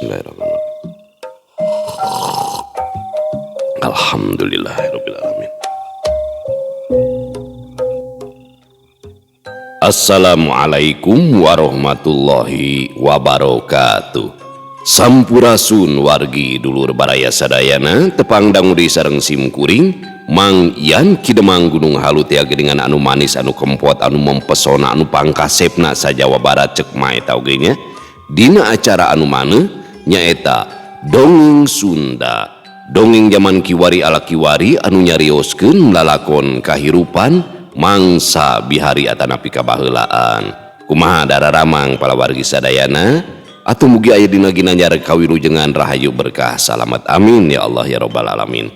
Bismillahirrahmanirrahim. Alhamdulillahirabbil alamin. Assalamualaikum warahmatullahi wabarakatuh. Sampurasun wargi dulur baraya sadayana tepang danguri sareng simkuring Mang Ian Kidemang Gunung Halu tia geningan anu manis anu kempot anu mempesona anu pangkasepna sa Jawa Barat cek maeta oge nya dina acara anu maneh nyaeta dongeng Sunda. Dongeng zaman kiwari ala kiwari anu nyarioskeun lalakon kahirupan mangsa bihari atanapi kabaheulaan. Kumaha dararamang palawargi sadayana atuh mugi aya dina ginanjar kawilujengan rahayu berkah salamet amin ya Allah ya rabbal alamin.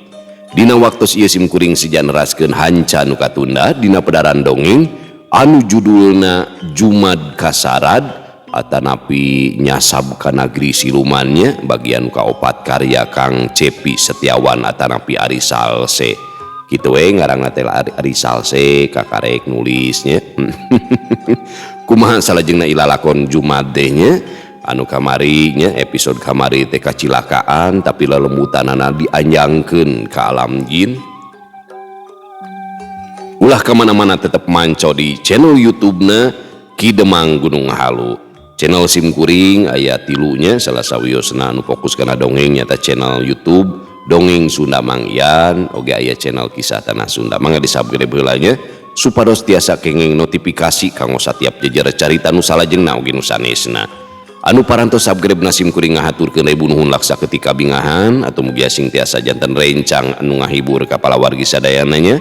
Dina waktos ieu simkuring sijan neraskeun hanca nu katunda dina pedaran dongeng anu judulna Jumad Kasarad atanapi nyasab ka nagri silumannya bagian kaopat karya Kang Cepi Setiawan atanapi Ari Salse kitu we ngaranna teh Ari Salse kakarek nulisnya. Kumaha salajengna ilalakon Jumad teh nya anu kamarinya episode kamari teh kacilakaan tapi lelembutanana dianjangkeun ka alam jin. Ulah kemana-mana tetap manco di channel YouTube-na Kidemang Gunung Halu. Channel simkuring aya tilunya salah sawiosna anu fokus kana dongeng nyata channel YouTube Dongeng Sunda Mang Ian oge aya channel Kisah Tanah Sunda. Mangga disabgede heula nya supados tiasa kenging notifikasi kanggo satiap jejer carita nu salajengna oge nu sanesna. Anu parantos subscribe sim kuring ngahaturkeun rebu nuhun laksa ketika bingahan atau mugi asing tiasa janten rencang anu ngahibur ka palawargi sadayana nya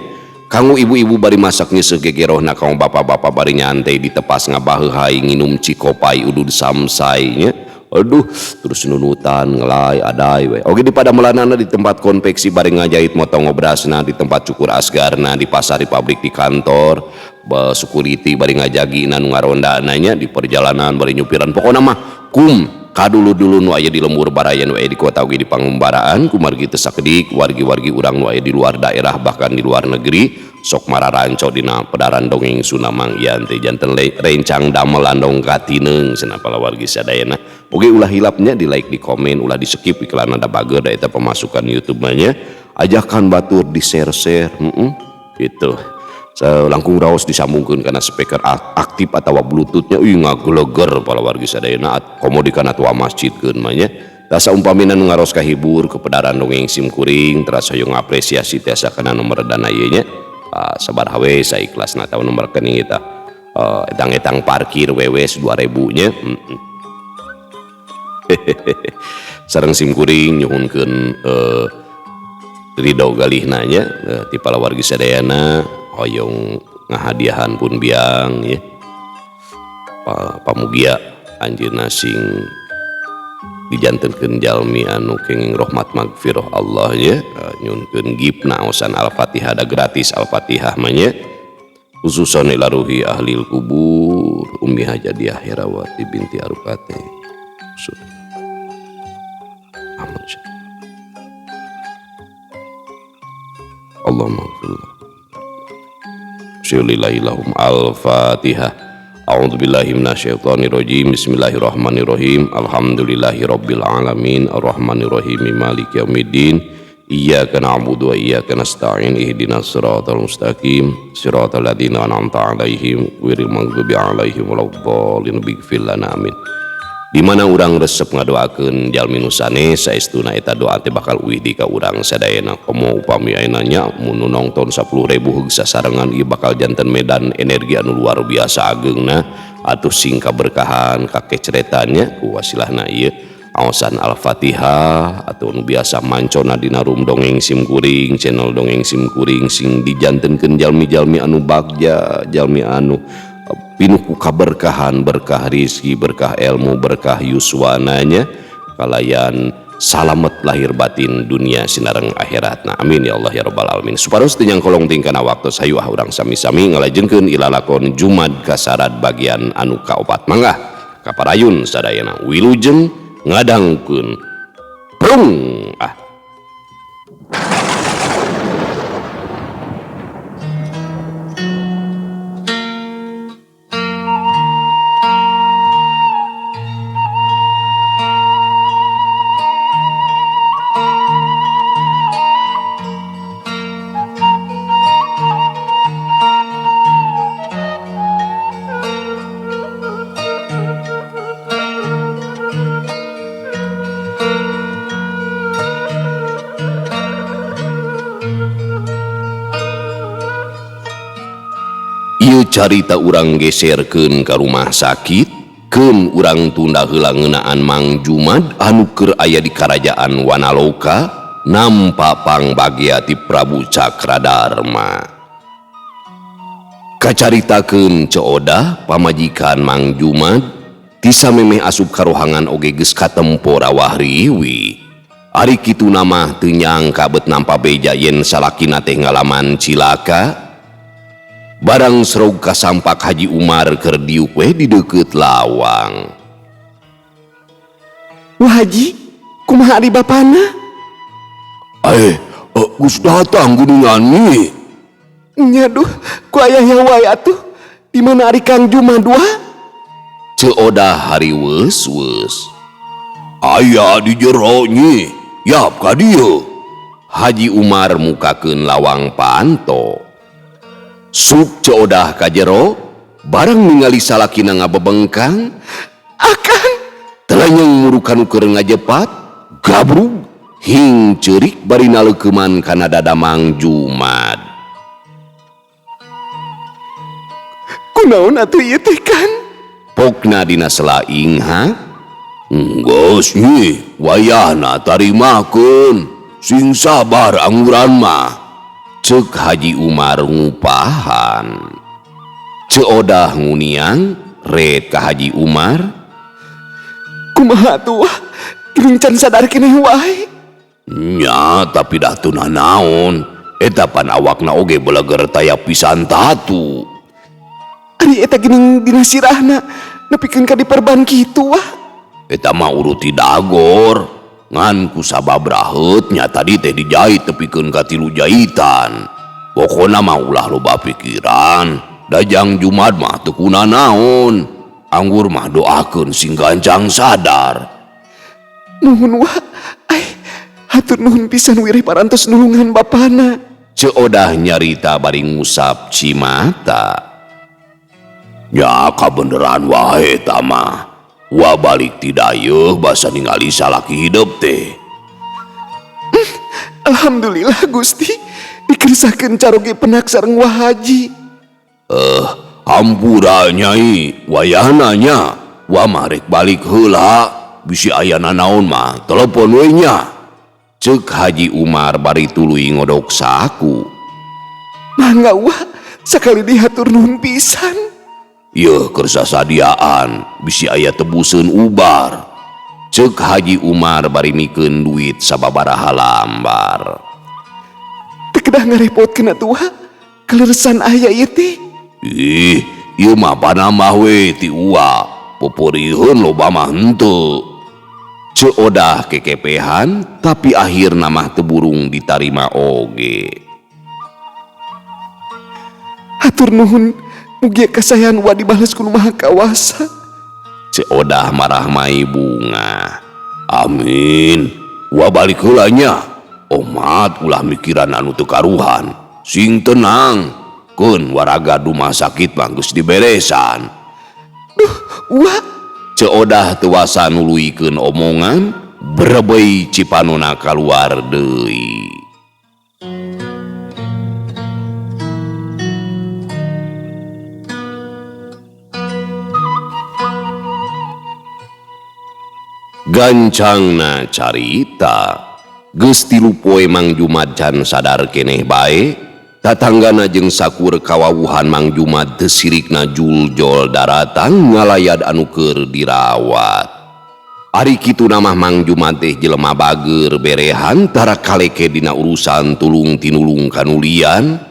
kanggo ibu-ibu bari masak nyeuseuh gegerohna kanggo bapak-bapak bari nyantai di tepas ngabaheuhai nginum cikopai udud samsai nya aduh terus nunutan ngelai adai we oge di padamelanana di tempat konveksi bari ngajahit motong obrasna di tempat cukur asgarna di pasar di pabrik di kantor security bari ngajagi nu ngarondananya di perjalanan bari nyupiran pokona mah kadulu-dulu nu aya di lembur barayan nu aya di kota oge di pangumbaraan kumargi teu sakedik wargi-wargi urang nu aya di luar daerah bahkan di luar negeri sok mararanco dina pedaran dongeng Sunda Mang Ian teh janten rencang damel landong katineung cenah palawargi sadayana oge ulah hilapnya di like di komen ulah di skip iklan ada bager da eta pemasukan YouTube nya ajakan batur di share-share gitu. Langkung raos disambungkeun kana speaker aktif atawa bluetoothnya ngageleger palawargi sadayana komodikan atuh masjidkeun mah nya tasa umpamina nu ngaros kahibur ke pedaran dongeng simkuring terasa hoyong apresiasi tiasa kana nomor dana ieu nya sabaraha we saikhlasna tahu nomor rekening eta etang-etang parkir wewes 2000 nya sareng simkuring nyuhunkeun ridho galihna nya ti palawargi sadayana hoyong ngahadiahan pun biang ya pamugia anjeunna sing dijantenkeun jalmi anu kenging rahmat magfirah Allah ya nyunkeun gipna osan al-fatihah da gratis al-fatihah mah nya khususan ila ruhi ahlil kubur ummi hajadiah herawati binti arukate Allahumma Bismillahirrahmanirrahim. Al-Fatihah. A'udzubillahi minasyaitonirrajim. Bismillahirrahmanirrahim. Alhamdulillahirabbil alamin. Arrahmanirrahim. Maliki yaumiddin. Iyyaka na'budu wa iyyaka nasta'in. Ihdinas siratal mustaqim. Siratal ladzina an'amta 'alaihim ghairil maghdubi alaihim waladdallin. Bighfir lana amin. Di mana urang resep ngadoakeun jalmi nu sanes saestuna eta doa teh bakal uwih ka urang sadayana komo upami ayeuna nya mun nongton 10.000 heug sasarengan ieu bakal janten medan energi anu luar biasa ageungna atuh sing kaberkahan kakecretannya ku wasilahna ieu aosan al-fatihah atau nu biasa mancona dina room dongeng simkuring channel dongeng simkuring sing dijantenkeun jalmi-jalmi anu bagja jalmi anu pinuh ku kaberkahan berkah rizki berkah ilmu berkah yuswananya kalayan salamet lahir batin dunia sinareng akhiratna amin ya Allah ya rabbal alamin. Supados teu nyangkolong tingkana waktu sayuah urang sami-sami ngalajengkeun ilalakon Jumad Kasarad bagian anu kaopat mangga kaparayun sadayana wilujeng ngadangkeun prung carita urang geserkeun ka rumah sakit, keun urang tunda heula ngeunaan Mang Jumad anu keur aya di Karajaan Wanaloka nampa pangbagea ti Prabu Cakradharma. Kacaritakeun Coodah pamajikan Mang Jumad ti samemeh asup karohangan oge geus katempo rawah riwi. Ari kitu nama teu nyangka bet nampa beja yen salakina teh ngalaman cilaka. Barang serog kasampak Haji Umar keur diuk we di deukeut lawang. Wah Haji, kumaha ari bapana? Geus datang gunungan ni. Nyaduh, ku aya wae atuh. Di mana ari Kang Jumad wah? Coodah hari weus-weus. Aya di jero nyi, yap ka dieu. Haji Umar mukakeun lawang panto. Sup Coodah ka jero, barang ningali salakina ngabebengkang, Akang telanyang murukan keur ngajepat, gabrug hing ceurik bari naleukeman kana dada Mang Jumad. kunaon atuh ieu teh Kang? Pokna dina selaing ha? Geus nyi, wayahna tarimakeun. Sing sabar angguran mah. Ceuk Haji Umar ngupahan. Coodah nguniang red ka Haji Umar. Kumaha atuh wah? Geuning can sadar keneh wae. Nya tapi dah teu naon. Eta pan awakna oge beleger taya pisan tatu. Ari eta geuning dina sirahna nepikeun ka diperban kitu wah. Eta mah uruti dagor. Ngan ku sababraheut nya tadi teh dijahit tepikeun ka 3 jahitan. Pokona mah ulah loba pikiran. Dajang Jumad mah teu kuna naon. Anggur mah doakeun sing gancang sadar. Nuhun wah. Hatur nuhun pisan wirih parantos nulungan bapana. Coodah nyarita bari ngusap cimata. Ya kabeneran wae tama. Wa balik ti dayeuh basa ningali salaki hidup teh. Alhamdulillah Gusti, dikersakeun caroge penak sareng Wah Haji. Hampura Nyai, wayahna nya. Wa marek balik heula, bisi aya nanaon mah telepon we nya. Ceuk Haji Umar bari tuluy ngodok saku. Mangga wah, sakali dihatur nuhun pisan. Yeuh kersa sadiaan, bisi aya tebuseun ubar. Ceuk Haji Umar bari mikeun duit sababaraha lambar. Teu kedah ngarepotkeun atuh wah, kaleresan aya ieu teh. Ih, ieu mah panambah we ti uwa. Poporiheun loba mah henteu. Coodah kekepehan, tapi akhirna mah teu burung ditarima oge. Hatur nuhun, mugia kasayan Wah dibales ku Maha Kawasa. Coodah marah mai bunga. Amin. Wa balik heula nya. Omat ulah mikiran anu teu karuhan. Sing tenang. Keun waraga rumah sakit mah geus diberesan. Duh, Wah. Coodah teu wasa nuluykeun omongan, berebeuy cipanona kaluar deui. Gancangna carita, geus 3 poe Mang Jumad can sadar keneh bae. Tatanggana jeung sakur kawawuhan Mang Jumad teu sirikna juljol daratang ngalayad anu keur dirawat. Ari kitu namah Mang Jumad teh jelema bager berehan tara kaleke dina urusan tulung tinulung kanulian.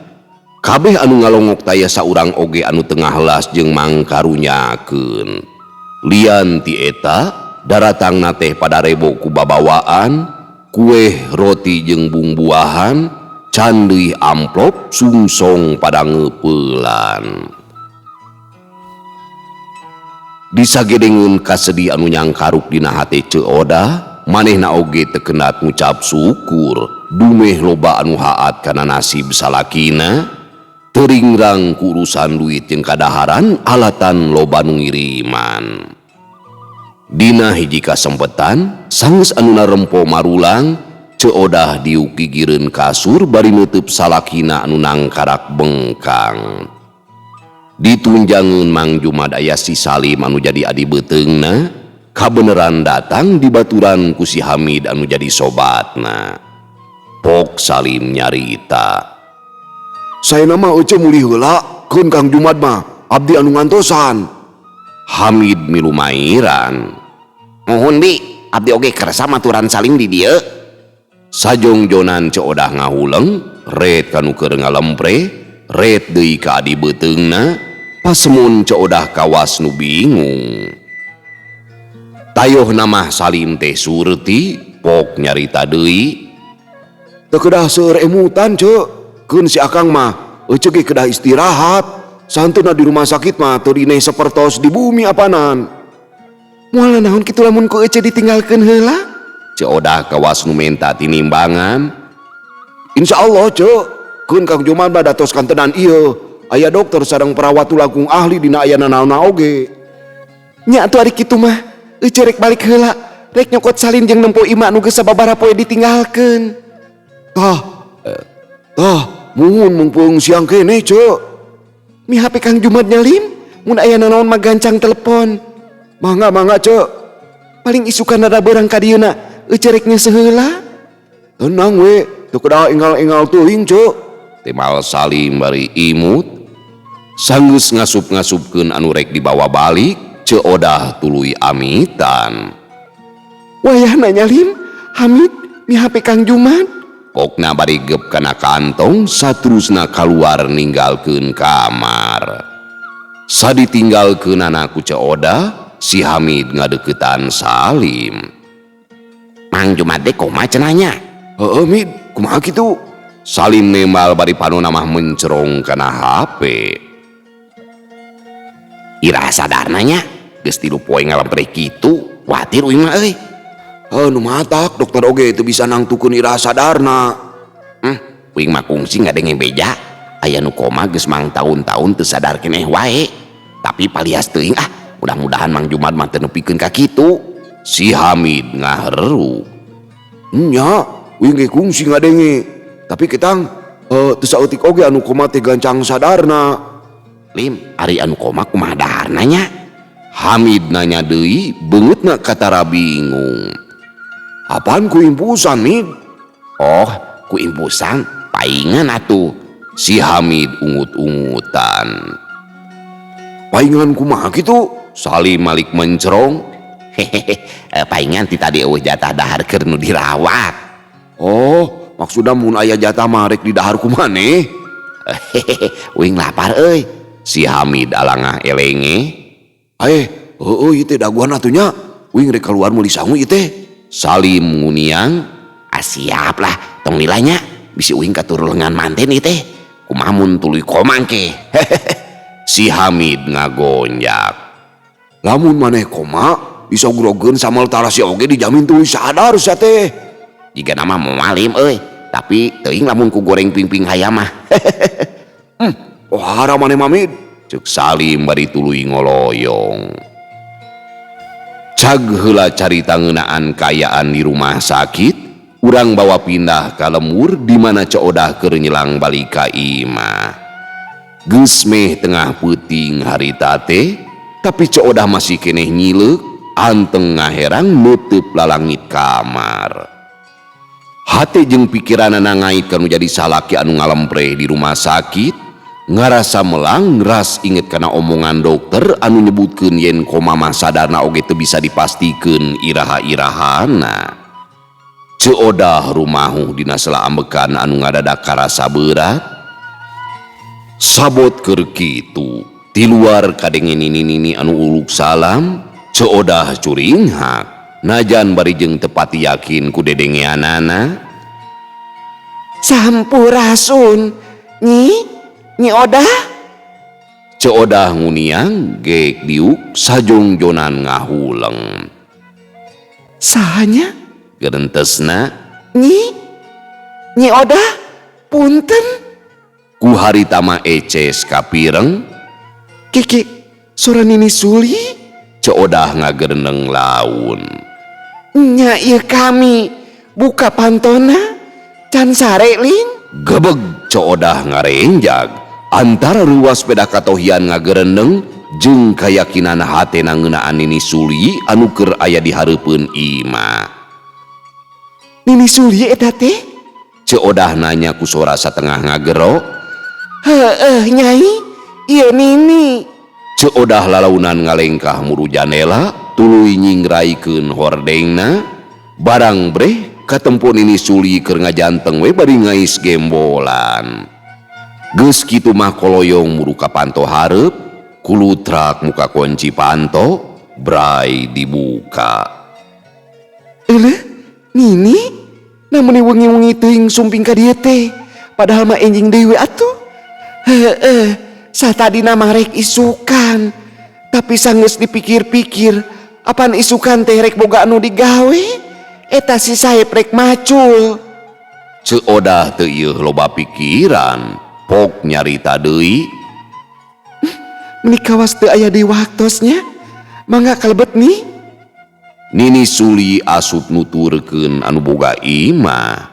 Kabeh anu ngalongok taya saurang oge anu tengah las jeung mangkarunyakeun. Lian ti eta, daratangna teh pada rebo ku babawaan, kueh roti jeung bungbuahan, can deui amplop sungsong pada ngeupelan. Disagedengeun kasedi anu nyangkaruk dina hate Coodah, manehna oge teu keunat ngucap syukur dumeh loba anu haat kana nasib salakina, teuringrang ku urusan duit jeung kadaharan alatan loba nu ngiriman. Dina hiji kasempetan, sanggeus anuna rempo marulang, Coodah diuk gigireun kasur bari neuteub salakina anu nangkarak bengkang. Ditunjangeun Mang Jumad aya si Salim anu jadi adi beteungna, kabeneran datang dibaturan ku si Hamid anu jadi sobatna. Pok Salim nyarita, Saya nama Ece muli heula, keun Kang Jumad mah abdi anu ngantosan. Hamid milu mairan, Mohon bi, abdi oge kerasa maturan Salim di dieu. sajongjonan Codah ngahuleng, red kanu keur ngalempre, red deui ka adi beteungna, pasemun Codah kawas nu bingung. Tayoh nama Salim teh surti, pok nyarita deui, Teu kedah seueur emutan ce, keun si Akang mah Ece ge kedah istirahat. Santuna di rumah sakit mah teu dineh sapertos di bumi apanan. Moal naon kitu lamun ku Ece ditinggalkeun heula? Codah kawas nu menta tinimbangan. Insya Allah ce, keun Kang Jumad mah datos kantenan ieu. Aya dokter sareng perawat langkung ahli dina aya nanaonna oge. Nya atuh ari kitu mah, Ece rek balik heula, rek nyokot salin jeung nempo ima nu geus sababaraha poe ditinggalkeun. Tah, muhun mumpung siang kene ce. Mi HP Kang Jumad nyalim, mun aya nanaon mah gancang telepon. Mangga ce. Paling isukan ada beurang ka dieuna, Ece rek ngeuseul heula. Tenang we, teu kedah ingal-ingal teuing ce. Temal Salim bari imut, sanggeus ngasup-ngasupkeun anu rek dibawa balik, Codah tuluy amitan. Wayahna nyalim, Hamid, mi HP Kang Jumad. Pokna bari gep kana kantong, saterusna kaluar ninggalkeun kamar. Saditinggalkeun ku Codah, si Hamid ngadeukeutan Salim. Mang Jumad deh koma cenanya. Heeh Mid, kumaha kitu? Salim nembal bari panonna mah mencerong kana HP. Iraha sadarna nya, geus 3 poe ngalempre kitu, watir uing mah euy. Nu matak dokter oge teu bisa nangtukeun iraha sadarna. Uing mah kungsi ngadenge beja, aya nu koma geus mang tahun-tahun teu sadar keneh wae. Tapi palias teuing mudah-mudahan Mang Jumad mah teu nepikeun ka kitu. Si Hamid ngaheru. Nya, uing ge kungsi ngadenge. Tapi ketang teu saeutik oge anu koma teh gancang sadarna. Lim, ari anu koma kumaha daharna nya? Hamid nanya deui, beungeutna katara bingung. Apaan ku impusan Mid? Oh, ku impusan, paingan atuh. Si Hamid ungut-ungutan. Paingan kumaha kitu? Salim malik mencerong. Hehehe, paingan ti tadi eueuh jatah dahar keur nu dirawat. Oh, maksudna mun aya jatah mah rek di dahar ku maneh. Hehehe, uing lapar euy. Si Hamid alangah elenge. Heueuh ieu teh daguan atunya. Uing rek keluar meuli sangu ieu teh. Salim nguniang. Siap lah, tong nilainya bisi uing katur lengan manten ieu teh. Kumaha mun tuluy komang ke. Si Hamid ngagonjak. Lamun maneh koma, bisa grogeun samal tarasi oge dijamin tuluy sadar sia teh. Jiga nama malim euy, tapi teuing lamun ku goreng ping-ping hayam mah. Ohara maneh Mamid. Cek Salim bari tuluy ngoloyong. Cag heula carita ngeunaan kayaan di rumah sakit, urang bawa pindah ka lemur di mana Codah keur nyelang balik ka imah. Geus meh tengah peuting harita teh, tapi Codah masih keneh nyileuk, anteng ngaherang nutup lalangit kamar. Hate jeung pikiranna ngait kanu jadi salaki anu ngalempre di rumah sakit, ngarasa melang ras inget kana omongan dokter anu nyebutkeun yen koma mah sadarna oge teu bisa dipastikeun iraha-irahana. Codah rumahuh dina sela ambekan anu ngadadak karasa berat. Sabot keur kitu, di luar kadenge nini-nini anu uluk salam, Codah curing hak. Najan bari jeung tepati yakin ku dedengeanana. Sampurasun, Nyi Odah? Codah nguniang gek diuk sajongjonan ngahuleng. Sahanya? Gerentesna Nyi Odah? Punten? ku harita mah eces kapireng. Kiki, sora Nini Suli? Codah ngagereneng laun. Nya ieu kami, buka pantona, can sare ling? Gebeg Codah ngarenjag. antara ruas sepeda katohian ngagereneng jeung kayakinan hatena ngeunaan Nini Suli anu keur aya di hareupeun imah. Nini Suli eta teh? Ceodah nanya ku sora satengah ngagero. Heueuh Nyai, ieu Nini. Ceodah lalaunan ngalengkah muru janela tuluy nyingraikeun hordengna. Barang breh katempo Nini Suli keur ngajanteng we bari ngais gembolan. Geus kitu mah koloyong muru ka panto hareup, kulutrak muka kunci panto, brai dibuka. Euleuh, Nini? Namun wengi-wengi teuing sumping ka dieu teh, padahal mah enjing deui atuh. Heueuh, satadina mah rek isukan. Tapi sanggeus dipikir-pikir, apan isukan teh rek boga anu digawe? Eta si Saep rek macul. Ceodah teu ieu loba pikiran, pok nyarita deui. Menika was teu aya di waktosnya, mangga kalebet nih. Nini Suli asup nuturkeun anu boga imah,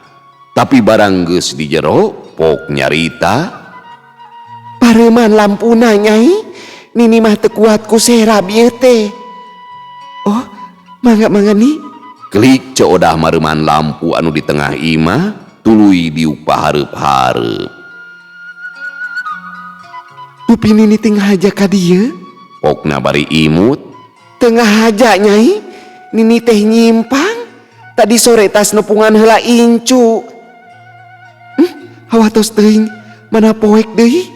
tapi barang geus di jero pok nyarita. Pareuman lampuna Nyai, Nini mah teu kuat ku serab ieu teh. Oh, mangga nih. Klik ceodah mareuman lampu anu di tengah imah, tuluy diuk pahareup-hareup. Pupi Nini tengah haja ka dieu? Pokna bari imut. Tengah haja Nyai, Nini teh nyimpang. Tadi sore tas nepungan heula incu. Hawatos teuing, mana poek deui.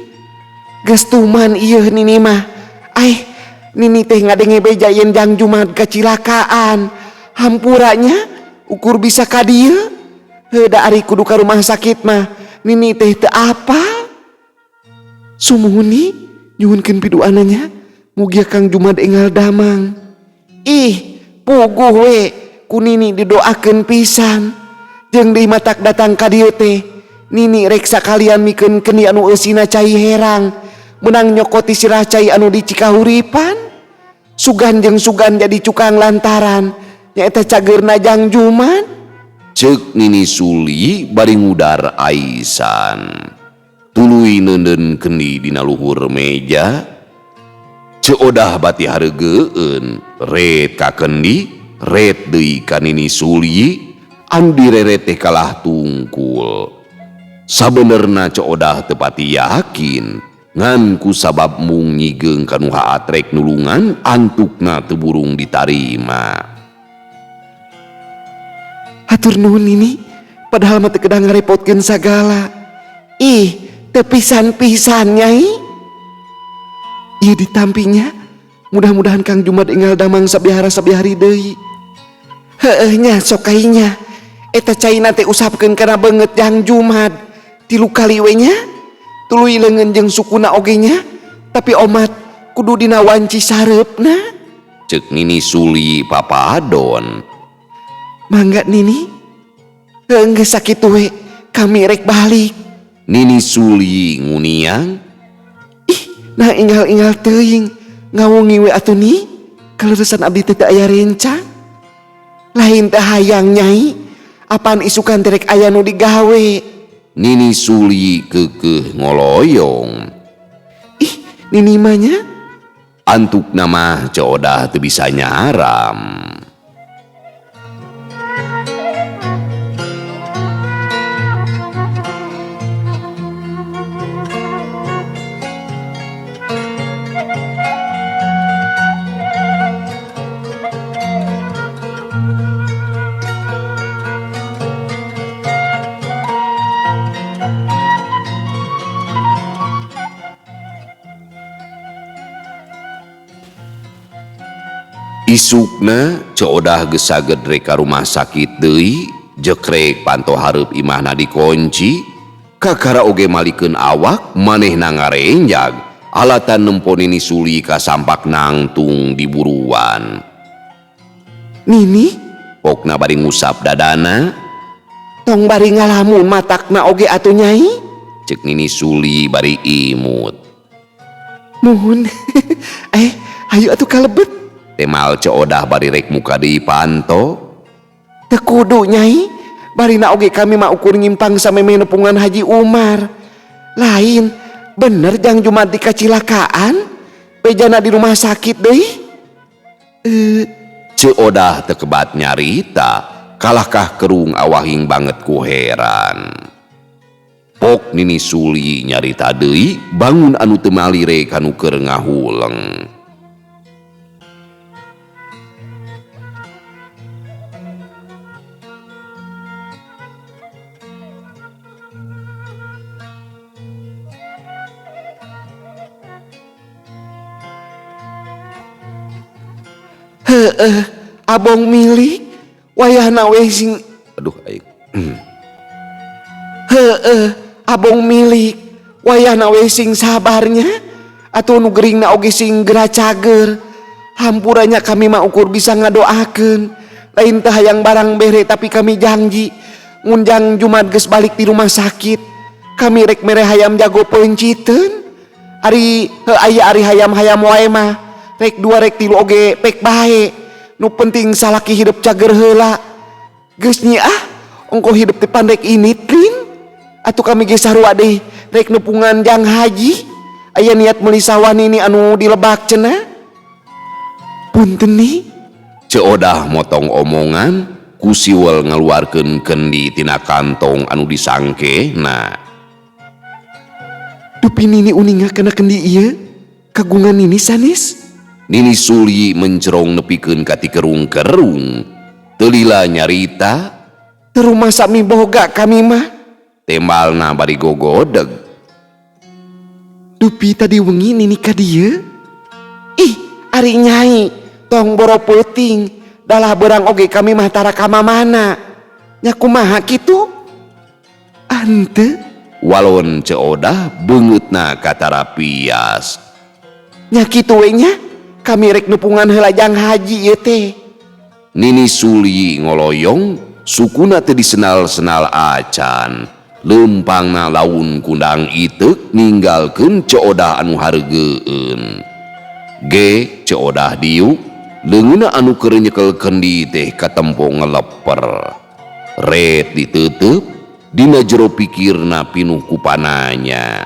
Geus tuman ieu Nini mah. Nini teh ngadenge beja yen Jang Jumad kacilakaan. Hampuranya ukur bisa ka dieu. Heuda ari kudu ka rumah sakit mah Nini teh teu apal. Sumuni nyuhunkeun piduananya, mugia Kang Jumad enggal damang. Ih, puguh we ku Nini didoakeun pisan. Jeung deui matak datang ka dieu teh, Nini rek sakalian mikeun keuni anu eusina cai herang, menang nyokoti sirah cai anu di Cikahuripan. Sugan jeung sugan jadi cukang lantaran nyaeta cageurna Jang Jumad. Ceuk Nini Suli bari ngudar aisan. Tuluy neundeun keuni dina luhur meja. Ceodah bati hareugeun, ret ka kendi, ret deui ka Nini Suli, anu direret teh kalah tungkul. Sabenerna ceodah teu pati yakin, ngan ku sabab mung nyigeung kanu haat rek nulungan antukna teu burung ditarima. Hatur nuhun Nini, padahal mah teu kedah ngarepotkeun sagala. Ih, teu pisan-pisan Nyai. Ieu ditampinya, mudah-mudahan Kang Jumad enggal damang sabihara-sabihari deui. Heueuh nya sok kainya, eta caina teh usapkeun kana beungeut Jang Jumad. 3 kali we nya, tuluy leungeun jeung sukuna oge nya, tapi omat kudu dina wanci sareupna. Ceuk Nini Suli papadon. Mangga Nini, geus sakitu we kami rek balik. Nini Suli nguniang. Ih, nah inggal-inggal teuing, ngawungi we atuh ni, kaleuresan abdi teu aya rencang. Lain teh hayang Nyai, apaan isukan terek aya nu digawe. Nini Suli keukeuh ngoloyong. Ih, Nini mah nya Antukna mah ceodah teu bisa nyaram. Isukna ceodah geus saged rek ka rumah sakit deui, jekrek panto hareup imahna dikunci, kakara oge malikeun awak manehna ngarenjag, alatan nempo Nini Suli ka sampak nangtung di buruan. Nini, Pokna bari ngusap dadana. tong bari ngalamun matakna oge atuh Nyai. Cek Nini Suli bari imut. Nuhun. Hayu atuh kalebet. Temal ceodah bari rek muka deui panto. Teu kudu Nyai, barina oge kami mah ukur nyimpang sameme nepungan Haji Umar. Lain, Bener Jang Jumat di kecelakaan? Bejana di rumah sakit deh? Ceu Odah tekebat nyarita, kalahkah kerung awahing banget ku heran. Pok Nini Suli nyarita deui bangun anu teu malire kanu keur ngahuleng. Abong milik wayahna we sing Aduh aing. abong milik wayahna we sing sabarnya atuh nu geuringna oge sing geracager. Hampuranya kami mah ukur bisa ngadoakeun lain teh hayang barang bere, tapi kami janji mun Jang Jumat geus balik di rumah sakit kami rek mere hayam jago peunciteun. Ari aya ari hayam-hayam wae mah rek 2 rek 3 oge pek bae. Nu penting salaki hidup cager heula. Geus nya ongko hidup teh pandek ini Lin. Atuh kami ge sarua deui rek nepungan Jang Haji. Aya niat meuli sawah nini anu di Lebak cenah. Punten ni. Ceu Odah motong omongan ku siwel ngaluarkeun kendi tina kantong anu disangke. Nah, Dupi nini uninga kena kendi ieu kagungan nini sanes. Nini Suli mencerong nepikeun ka ti kerung-kerung. Teu lila nyarita, Teu rumah sami boga kami mah. tembalna bari gogodeg. Dupi tadi wengi nini ka dieu. Ih, ari nyai tong boro peuting. Dalah beurang oge kami mah tara ka mamana. Nya kumaha kitu? Ante Walon Ceu Odah beungeutna katarapias. nya kitu we nya. Kami rek nepungan heula Jang Haji ieu teh. Nini Suli ngoloyong sukuna teu disenal-senal acan. Leumpangna laun kundang iteuk ninggalkeun Ceu Odah anu hargeueun. Ge Ceu Odah diuk leungeunna anu keur nyekel kendi teh katempo ngeleper. Ret diteuteub dina jero pikirna pinuh ku pananya.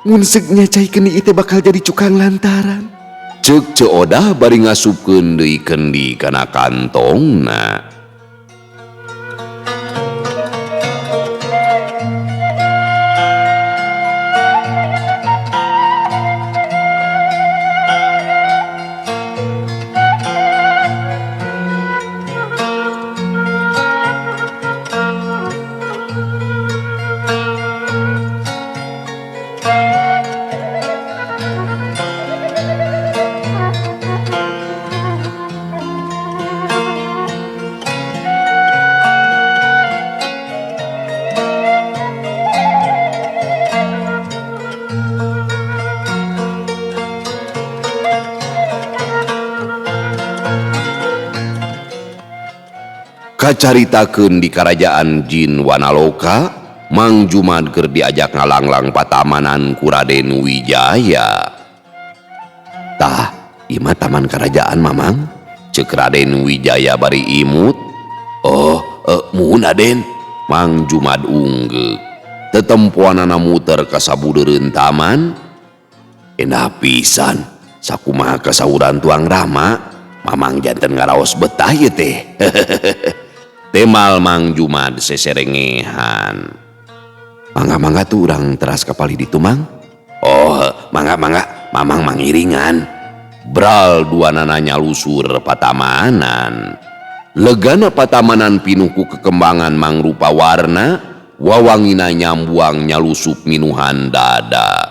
Mun seuk nyacai kendi ieu bakal jadi cukang lantaran. Ceuk Ceu Odah bari ngasupkeun deui kendi kana kantongna. Kacaritakeun di Karajaan Jin Wanaloka, Mang Jumat keur diajak ngalanglang patamanan ku Raden Wijaya. Tah, ieu mah taman kerajaan Mamang, ceuk Raden Wijaya bari imut. Oh, muhun Aden. Mang Jumat unggeuk. Tetempoanana muter ka sabudeureun taman. Endah pisan, sakumaha kasauran tuang Rama, Mamang janten ngaraos betah ieu teh. Temal Mang Jumat seserengehan. Mangga tuh urang teras kapali ditu Mang. Oh, mangga Mamang mangiringan. Bral duanana nyalusur patamanan. Legana patamanan pinuh ku kekembangan mangrupa warna, wawangina nyambuang nyalusup minuhan dada.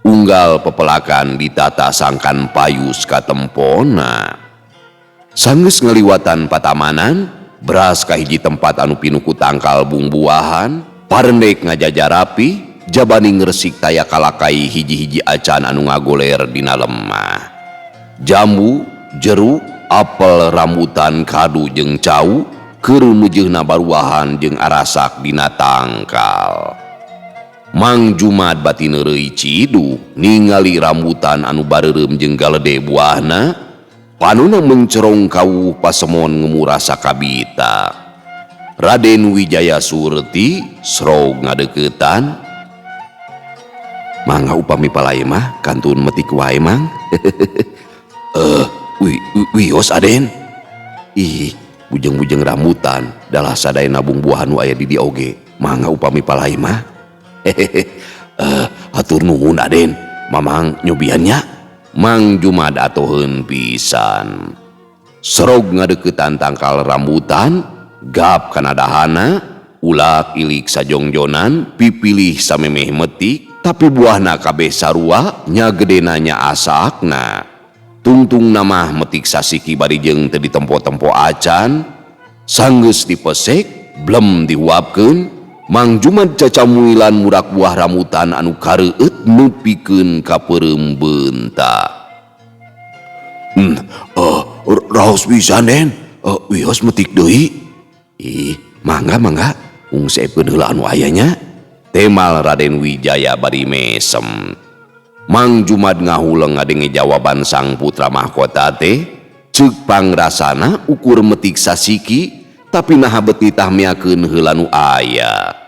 Unggal pepelakan ditata sangkan payus katempona. Sanggeus ngaliwatan patamanan, beras kahiji tempat anu pinuh ku tangkal bungbuahan, parendek ngajajar rapi, jabani ngresik taya kalakai hiji-hiji acan anu ngagoler dina lemah. Jambu, jeruk, apel, rambutan, kadu jeung cau keur mujeuhna baruahan jeung arasak dina tangkal. Mang Jumat batin reuy cidu ningali rambutan anu bareureum jeung galede buahna, panuna mencerong kawuh pasemon ngemurah sakabita. Raden Wijaya Surti srog ngadeuketan. Mangga upami palai mah kantun metik wae mang. Wios aden. Ih, bujeng-bujeng rambutan dalah sadaya nabung buah nu aya di dia oge. Mangga upami palai mah. Hatur nuhun aden. Mamang nyobiannya. Mang Jumad atoheun pisan. Serog ngadeukeutan tangkal rambutan, gap kana dahana, ulak ilik sajongjonan, pipilih samemeh metik, tapi buahna kabeh sarua, nya gedena nya asakna. Tungtung namah metik sasiki bari jeung teu ditempo-tempo acan, sanggeus dipesek, blem diuapkeun, Mang Jumad cacamuilan murak buah rambutan anu kareueut nepikeun ka peureum beunta. Raos pisan den, wios metik deui. Ih, mangga ungseepkeun heula anu aya nya. Temal Raden Wijaya bari mesem. Mang Jumad ngahuleng ngadenge jawaban sang putra mahkota teh, ceuk pangrasana ukur metik sasiki, tapi naha beti tahmiakeun heula nu aya.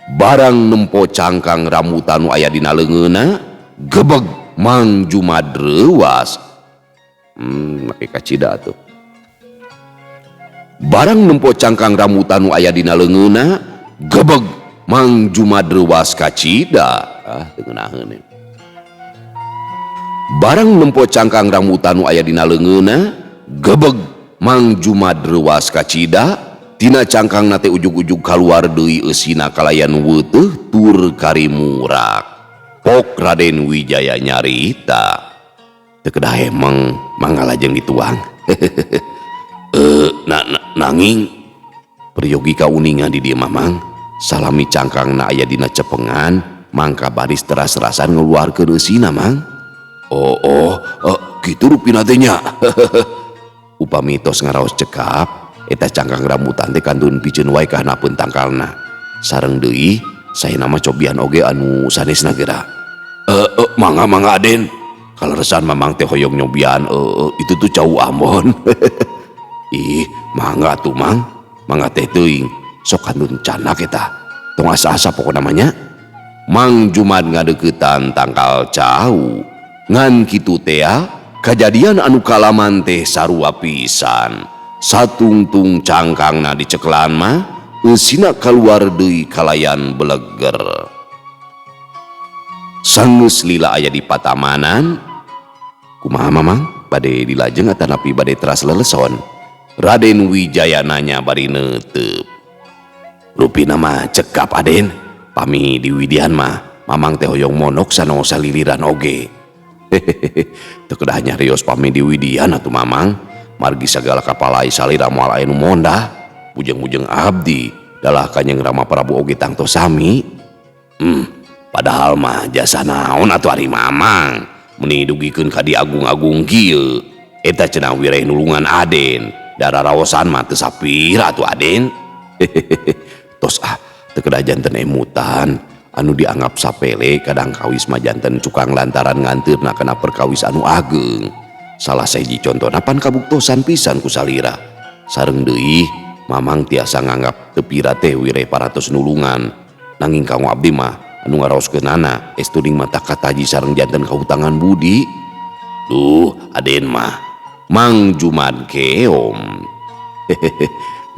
Barang nempo cangkang rambutan nu aya dina leungeunna, gebeg Mang Jumad reuwas. Make kacida tuh. Barang nempo cangkang rambutan nu aya dina leungeunna, gebeg Mang Jumad reuwas kacida. Teu ngeunaheun. Barang nempo cangkang rambutan nu aya dina leungeunna, gebeg Mang Jumad reuwas kacida, tina cangkang nate ujug-ujug kaluar deui eusina kalayan weuteuh tur karimurak. Pok Raden Wijaya nyarita. Teu kedah emang mangga lajeng dituang. Nanging peryogi ka uningan di dieu mamang, salami cangkangna aya dina cepengan, mangka baris teras-terasan ngeluarkeun eusina mang. Kitu rupina teh nya. Upami tos ngaraos cekap, eta cangkang rambutan teh kantun piceun wae ka hanapeun tangkalna. Sareng deui saena mah cobian oge anu sanesna geura. Mangga aden. Kaleresan mamang teh hoyong nyobian, itu tuh cau ambon. Ih, mangga tuh mang, mangga teh teuing, sok kantun canak eta. Tong asa-asa pokok namanya. Mang Jumad ngadeukeutan tangkal cau. Ngan kitu teh kajadian anu kalaman teh sarua pisan. Satungtung cangkangna diceklan mah, eusina kaluar deui kalayan beleger. Sanggeus lila aya di patamanan, kumaha mamang bade dilajeng atanapi bade teras leleson. Raden Wijaya nanya bari neuteup. Rupina mah cekap aden, pami di widian mah mamang teh hoyong monok sanos saliliran oge. Teu kedah nyarios pami di widian atuh mamang, margi sagala kapalai salira moal aya nu mondah, bujeng-bujeng abdi dalah Kanjeng Rama Prabu oge tangtos sami. Padahal mah jasa naon atuh ari mamang meni dugikeun ka di agung-agung kieu, eta cenah wireh nulungan aden, dararaosan mah teu sapira atuh aden. Tos teu kedah janten emutan anu dianggap sapele, kadang kawis mah janten cukang lantaran nganteurna kana perkawis anu ageng. Salah sahiji contona pan kabuktosan pisan ku salira. Sareng deui mamang tiasa nganggap teu pira teh wireh paratos nulungan, nanging kanggo abdi mah anu ngaraoskeunana estuning mata kataji sareng janten kahutangan budi. Duh aden mah Mang Jumad keom.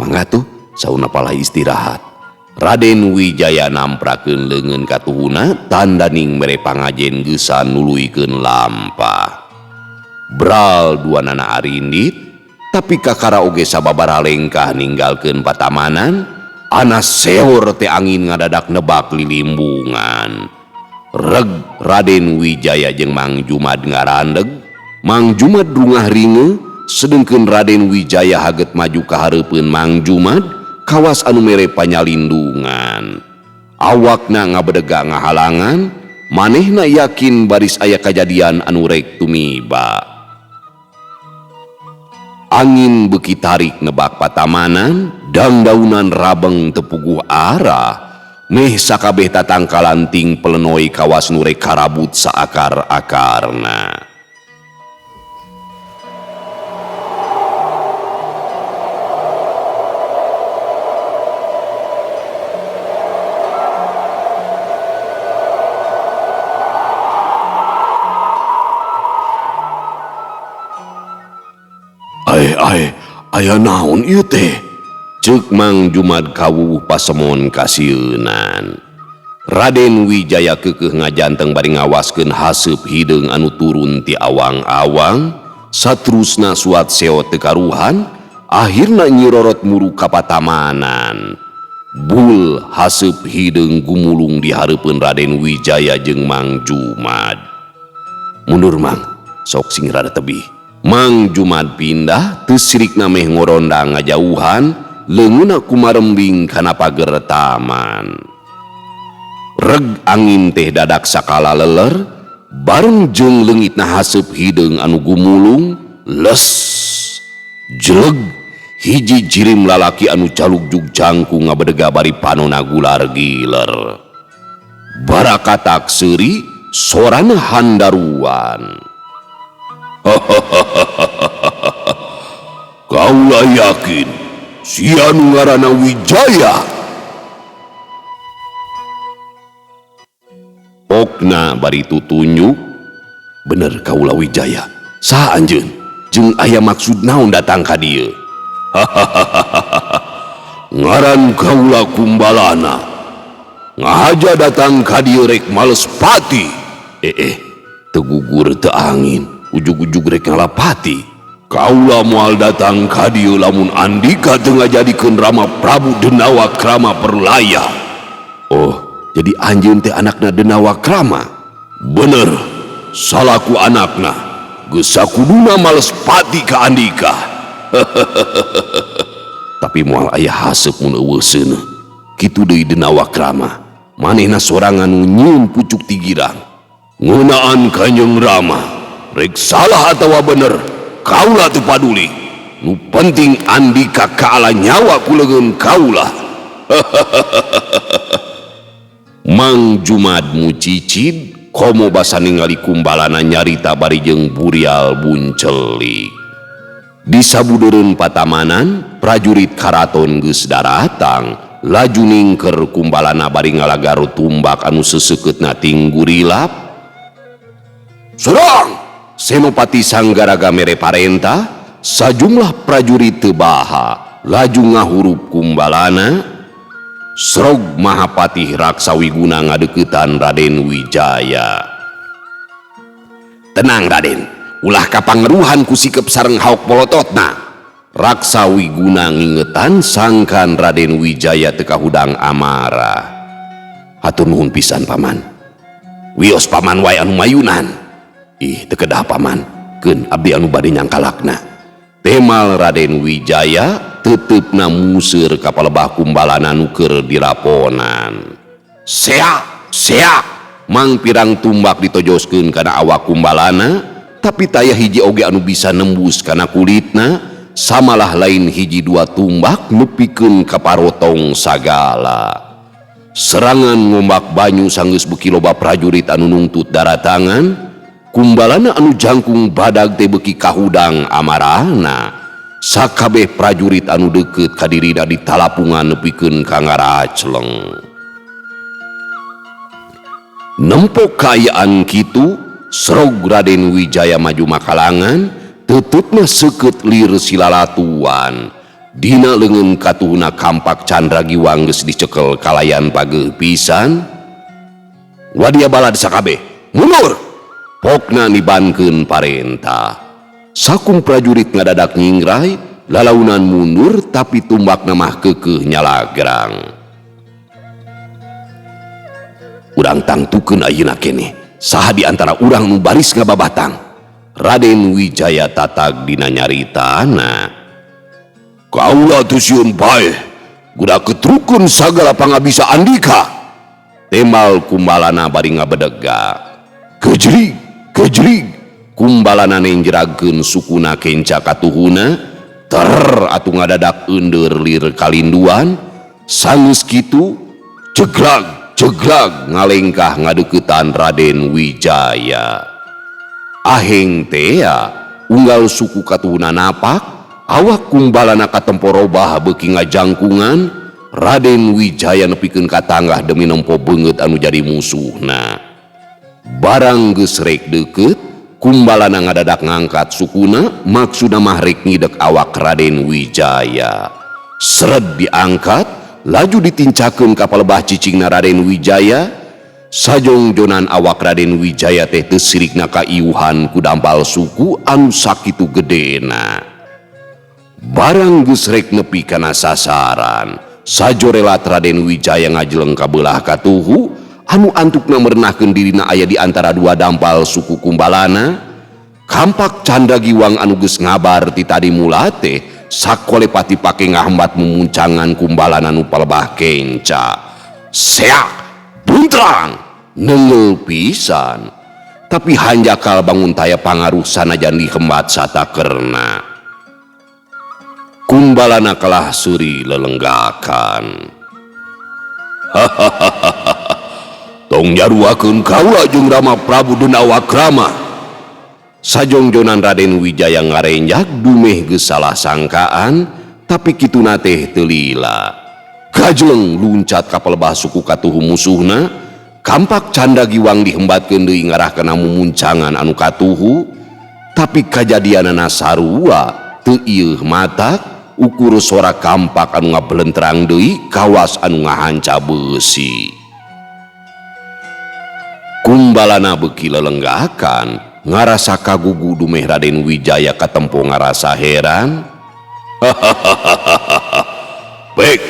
Mangga tuh sauna pala istirahat. Raden Wijaya namprakeun leungeun ka tuhuna tandaning mere pangajen geusan nuluykeun lampah. Bral duanana arindit, tapi kakara oge sababaraha lengkah ninggalkeun patamanan. Anas seor teh angin ngadadak nebak lilimbungan. Reg Raden Wijaya jeung Mang Jumad ngarandeg. Mang Jumad rungah ringe, sedengkeun Raden Wijaya haget maju ka hareupeun Mang Jumad kawas anu mere panyalindungan. Awakna ngabedega ngahalangan, manehna yakin baris aya kajadian anu rek tumiba. Angin beuki tarik nebak patamanan, dangdaunan rabeng tepuguh arah, meh sakabeh tatangkalan ting pelenoi kawas nu rek karabut saakar-akarna. Aya naon ieu teh? Ceuk Mang Jumad kawuh pasemon kasieun. Raden Wijaya keukeuh ngajanteng bari ngawaskeun haseup hideung anu turun ti awang-awang, saterusna suat seot teu karuhan, akhirna nyirorot muru ka patamanan. Bul haseup hideung gumulung di hareupeun Raden Wijaya jeung Mang Jumad. Mundur Mang, sok sing rada tebih. Mang Jumad pindah teu sirikna meh ngorondang ngajauhan, leungeunna kumarembing kana pager taman. Reg angin teh dadak sakala leler, bareng jeung leungitna haseup hideung anu gumulung, les, jeleg, hiji jirim lalaki anu calugjug jangkung ngabedega bari panonna gular giler. Barakatak seuri, sorana handaruan. Kaulah yakin, si anu ngaranna Wijaya. Pokna bari tutunjuk, bener kaulah Wijaya. Saha anjeun? Jeung aya maksud naon datang ka dieu? Ngaran kaulah Kumbalana. Ngahaja datang ka dieu rek males pati. Teu gugur teu angin, ujug-ujug rek ngalapati. Kaulah moal datang ka dieu lamun Andika teu ngajadikeun Rama Prabu Denawakrama perlaya. Oh, jadi anjeun teh anakna Denawakrama? Bener, salaku anakna. Geus sakuduna males pati ka Andika. Tapi moal aya haseup mun eueuseun. Kitu deui Denawakrama. Manehna sorangan nu nyieun pucuk ti girang. Ngeunaan Kanjeng Rama, rek salah atawa bener, kaulah teu paduli. Nu penting Andika kaala nyawa ku leungeun kaulah. Mang Jumad mucicid, komo basa ningali Kumbalana nyarita bari jeung burial buncelik. Di sabudeureun patamanan, prajurit karaton geus daratang, laju ningker Kumbalana bari ngalagar tumbak anu seseukeutna ting gurilap. Serang! Senopati Sanggaraga mere parentah, sajumlah prajurit teu baha, laju ngahurup Kumbalana. Srog Mahapatih Raksawiguna ngadeuketan Raden Wijaya. Tenang Raden, ulah kapangeruhan ku sikep sareng haok polototna. Raksawiguna ngingetan sangkan Raden Wijaya teu kahudang amarah. Hatur nuhun pisan paman. Wios paman wae anu mayunan. Ih teu kedah paman, keun abdi anu bade nyangkalakna. Temal Raden Wijaya teteupna museur ka palebah Kumbalana nu keur diraponan. Seak! Mang pirang tumbak ditojoskeun kana awak Kumbalana, tapi taya hiji oge anu bisa nembus kana kulitna, samalah lain hiji dua tumbak nepikeun ka parotong sagala. Serangan ngombak banyu sanggeus beuki loba prajurit anu nungtut daratangan. Kumbalana anu jangkung badag teh beuki kahudang amarahna. Sakabeh prajurit anu deukeut ka dirina ditalapungan nepikeun ka ngaracleng. Nempok kaayaan kitu, srog Raden Wijaya maju makalangan, teutupna seukeut lir silalatuan. Dina leungeun katuhna kampak Candragiwang geus dicekel kalayan pageuh pisan. Wadia balad sakabeh, mundur! Pokna nibankeun parentah. Sakum prajurit ngadadak nyingrai, lalaunan mundur tapi tumbakna mah keukeuh nyalagrang. Urang tangtukeun ayeuna keneh, saha di antara urang nu baris ngababatang? Raden Wijaya tatag dina nyaritana. Kaulah teu sieun bae, guda ketrukun sagala pangabisa Andika. Temal Kumbalana bari ngabedega. Kejrig, Kumbalana nenjragkeun sukuna kenca katuhuna, atuh ngadadak eur lir kalinduan. Sanggeus kitu, ceglag ngalengkah ngadeuketan Raden Wijaya. Aheng tea, unggal suku katuhuna napak, awak Kumbalana katempo robah beuki ngajangkungan, Raden Wijaya nepikeun ka tanggah demi nempo beungeut anu jadi musuhna. Barang geus rek deukeut, Kumbalana ngadadak ngangkat sukuna, maksudna mah rek ngidek awak Raden Wijaya. Seret diangkat, laju ditincakeun ka palebah cicingna Raden Wijaya. Sajongjonan awak Raden Wijaya teh teu sirikna kaiuhan ku dampal suku anu sakitu gedena. Barang geus rek nepi kana sasaran, sajorelat Raden Wijaya ngajeleng ka beulah katuhu anu antukna merenahkeun dirina aya di antara dua dampal suku Kumbalana. Kampak Candagiwang anu geus ngabar ti tadi mula teh sakolepati pake ngahambat memuncangan Kumbalana nu palebah kenca. Seak buntrang neungel pisan, tapi hanjakal bangun taya pangaruh sanajan dihembat satakerna. Kumbalana kalah suri lelenggakan. Tong nyaruakeun kaula jeung Rama Prabu Denawakrama. Sajongjonan Raden Wijaya ngarenjak dumeh geus salah sangkaan, tapi kituna teh teu lila. Gajleng luncat ka palebah suku katuhu musuhna. Kampak Candagiwang dihembatkeun deui ngarahkeun mumuncangan anu katuhu, tapi kajadianana sarua teu ieuh matak ukur sora kampak anu ngablentrang deui kawas anu ngahanca beusi. Kumbalana beuki lelenggakan, ngarasa kagugu dumeh Raden Wijaya katempo ngarasa heran. Pek,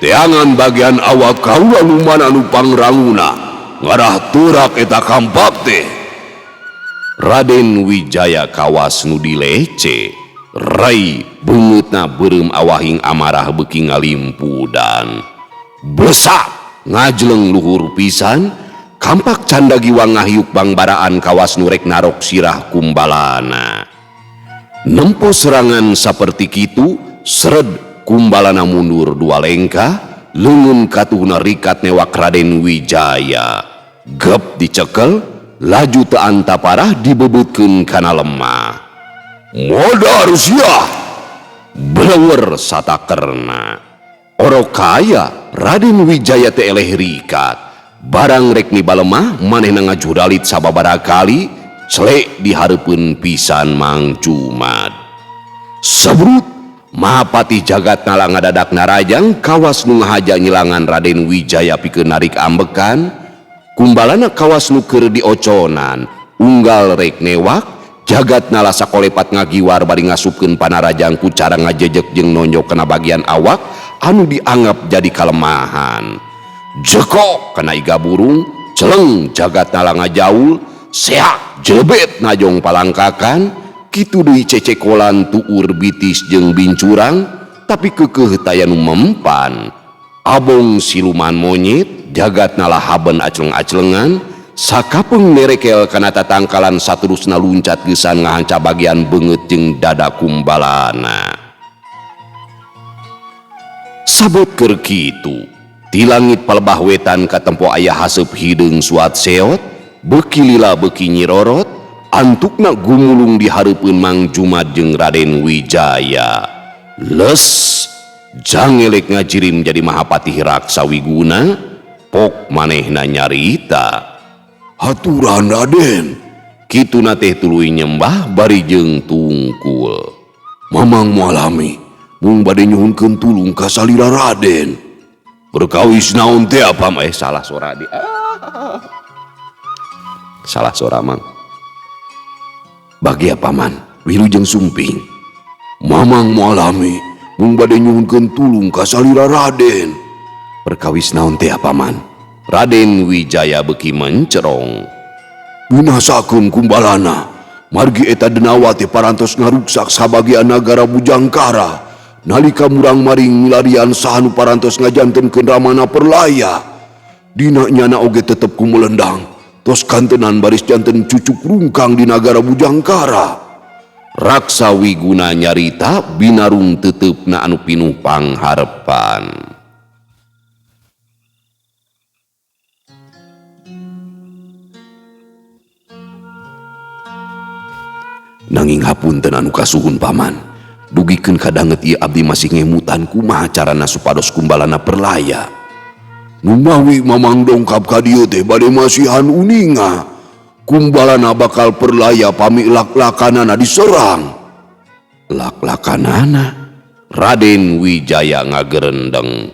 teangan bagian awak kaula nu mana nu pangranguna, ngarah teurak eta kampak teh. Raden Wijaya kawas nu dilece, rai beungeutna beureum awahing amarah beuki ngalimpudan. Besak ngajleng luhur pisan. Kampak Candagiwang ngahiuk bangbaraan kawas nurek narok sirah Kumbalana. Nempo serangan saperti kitu, seret Kumbalana mundur dua lengkah, leungeun katuhna rikat newak Raden Wijaya. Gep dicekel, laju teu anta parah dibebeutkeun kana lemah. Modar sia! Blewer satakerna. Orokaya Raden Wijaya teh eleh rikat. Barang rek nibalemah manehna ngajudalit sababaraha kali, celek dihareupeun pisan Mang Jumad. Sabrut Mahapati Jagatnala ngadadak narajang kawas nu ngahaja ngilangan Raden Wijaya pikeun narik ambekan. Kumbalana kawas nu keur dioconan, unggal rek newak. Jagatnala sakolepat ngagiwar bari ngasupkeun panarajang ku cara ngajejek jeung nonyok kana bagian awak anu dianggap jadi kalemahan. Jekok kena iga burung, celeng Jagatnala ngajaul, seak jebet najong palangkakan, kitu deui cecekolan tuur bitis jeung bincurang, tapi keukeuh taya nu mempan. Abong siluman monyet, Jagatnala haben acleng-aclengan, sakapeung nerekel kana tatangkalan saterusna luncat geusan ngahanca bagian beungeut jeung dada Kumbalana. Sabot keur kitu. Di langit palebah wetan katempo aya haseup hideung suat seot, beuki lila beuki nyirorot, antukna gumulung dihareupeun Mang Jumad jeung Raden Wijaya. Les, jangelek ngajirim jadi Mahapati Raksa Wiguna, pok manehna nyarita. Haturan Raden, kituna teh tuluy nyembah bari jeung tungkul. Mamang mualami, mung bade nyuhunkeun tulung ka salira Raden. Berkawis naon teh apa salah sora di salah sora Mang. Bagi paman Wilujeng Sumping, mamang mualami mung bade nyuhunkeun tulung ka salira Raden. Berkawis naon teh paman? Raden Wijaya beuki mencerong. Binasakeun Kumbalana, margi eta denawa teh parantos ngaruksak sabagian nagara Bujangkara. Nalika murang maring milarian sahanu parantos ngajantenkeun Ramana Perlaya. Dina nyana oge tetep kumelendang, tos kantenan baris janten cucuk rungkang di nagara Bujangkara. Raksa Wiguna nyarita binarung teteupna anu pinuh pangharepan. Nanging hapunten anu kasuhun paman, dugikeun kadanget ieu abdi masih ngemutan kumaha carana supados Kumbalana Perlaya. Numawi mamang dongkap ka dieu teh bade masihan uninga. Kumbalana bakal perlaya pami lak-lakanana diserang. Lak-lakanana? Raden Wijaya ngagerendeng.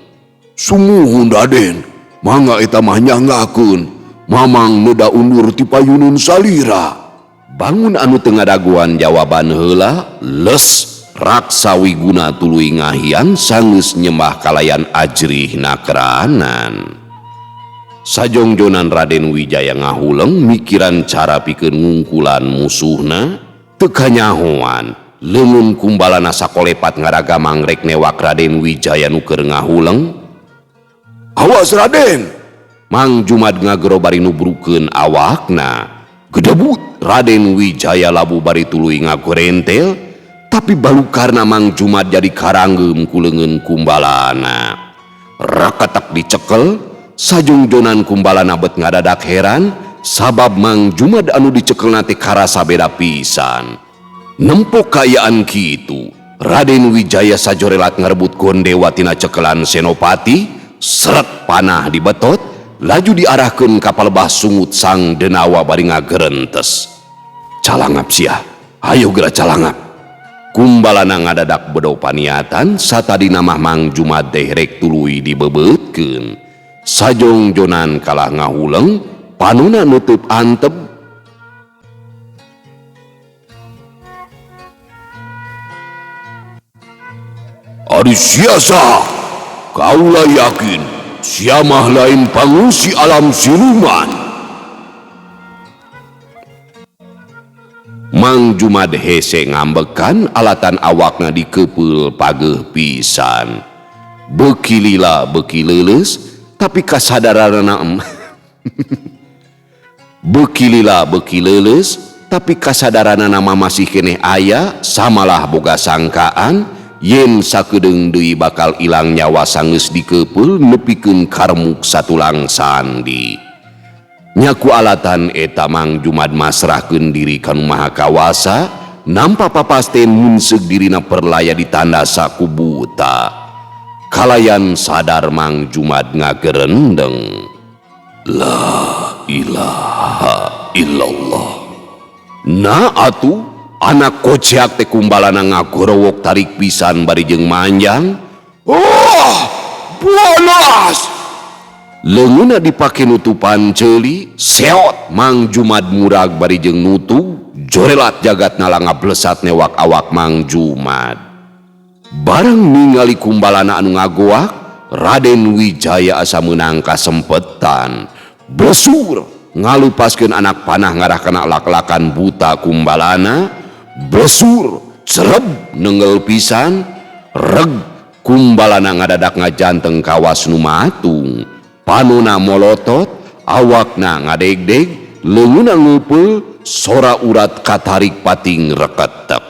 Sumuhun Raden, mangga eta mah nyanggakeun mamang neda undur ti payunun salira. Bangun anu teu ngadaguan jawaban heula, les raksa Wiguna tuluy ngahian sanggeus nyembah kalayan ajrih nakeranan. Sajongjonan Raden Wijaya ngahuleng mikiran cara pikeun ngungkulan musuhna teu kanyahoan. Leungeun kumbalana sakolepat ngaraga mangrek newak Raden Wijaya nu keur ngahuleng. Awas Raden! Mang Jumad ngagero bari nubrukeun awakna. Gedebut Raden Wijaya labu bari tuluy ngagorentel, tapi balukarna Mang Jumad jadi karangeum ku leungeun kumbalana. Raketek dicekel, sajongjonan kumbalana bet ngadadak heran sabab Mang Jumad anu dicekelna teh karasa beda pisan. Nempok kayaan kitu, Raden Wijaya sajorelat ngarebut gondewa tina cekelan Senopati, seret panah dibetot, laju diarahkeun ka palebah sungut sang denawa bari ngagerentes. Calangap sia, hayo geura calangap. Kumbalana ngadadak bedo paniatan satadina mah Mang Jumad teh rek tuluy dibebeutkeun. Sajongjonan kalah ngahuleng, panuna nutup antep. Ari siasa, kaulah yakin siamah lain pangungsi alam siluman. Mang Jumad hese ngambekan alatan awakna dikepeul pageuh pisan. Beuki lila beuki leuleus, tapi kasadaranna beuki lila beuki leuleus, tapi kasadaranna mah masih keneh aya, samalah boga sangkaan yen sakedeung deui bakal ilang nyawa sanggeus dikepeul nepikeun karmuk satulang sandi. Nyaku alatan eta Mang Jumad masrahkeun diri kanu Maha Kawasa, nampa papasten munseug dirina perlaya ditanda saku buta. Kalayan sadar Mang Jumad ngagerendeng. La ilaha illallah. Na atuh anak kociak teh kumbalana ngagorowok tarik pisan bari jeung manjang. Oh, bolas! Leungeunna dipake nutupan ceuli, seot Mang Jumad murag bari jeung nutug, jorelat jagatna langablesat newak awak Mang Jumad. Bareng ningali kumbalana anu ngagoak, Raden Wijaya asa meunang kasempetan. Blesur ngalupaskeun anak panah ngarah kana lak-lakan buta kumbalana. Blesur cereb nenggel pisan, reg kumbalana ngadadak ngajanteng kawas nu matung. Panuna molotot, awakna ngadegdeg, leungeunna ngeupeul, sora urat katarik pating reketek.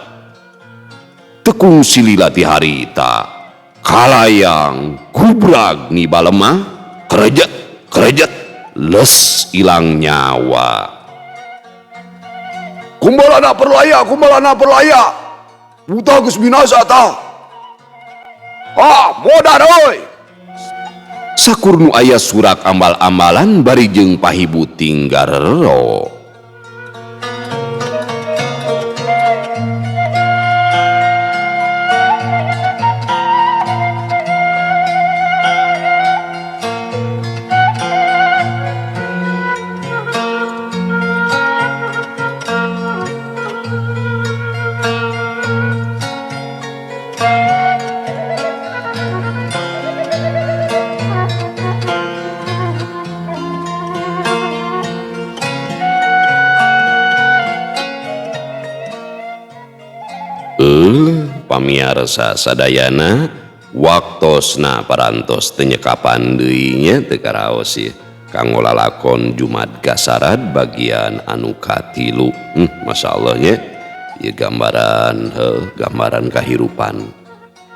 Tekung silila ti harita, kalayang gubrag ni balemah, kerejet kerejet les ilang nyawa. Kumbalana perlaya, buta geus binasa tah. Modar oi. Sakur nu aya surak ambal-ambalan bari jeung pahibu tinggarero. Pamiarsa sadayana waktosna parantos tenyekapan deui nya teu karaos ieu kanggo lalakon Jumad Gasarad bagian anu katilu. Masyaallah nya ieu gambaran kahirupan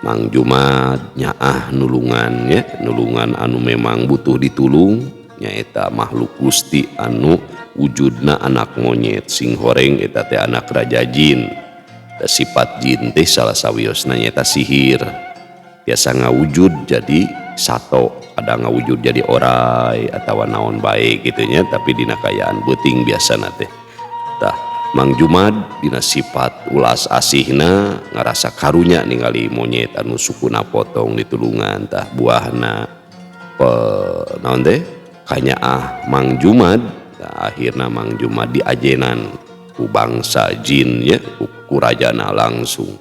Mang Jumad nyaah nulungan nya, nulungan anu memang butuh ditulung nyaeta makhluk Gusti anu wujudna anak monyet sing horeng eta teh anak raja jin. Da sifat jin teh salah sawiosna nyaeta sihir, biasa ngawujud jadi sato ada ngawujud jadi orai atau naon baik gitunya, tapi dina kayaan beuting biasa teh. Tah Mang Jumad dina sifat ulas asihna ngarasa karunya ningali monyet anu sukuna potong di tulungan, tah buahna naon teh kanyaah Mang Jumad. Tah akhirna Mang Jumad diajenan ku bangsa jin ya, ku rajana langsung.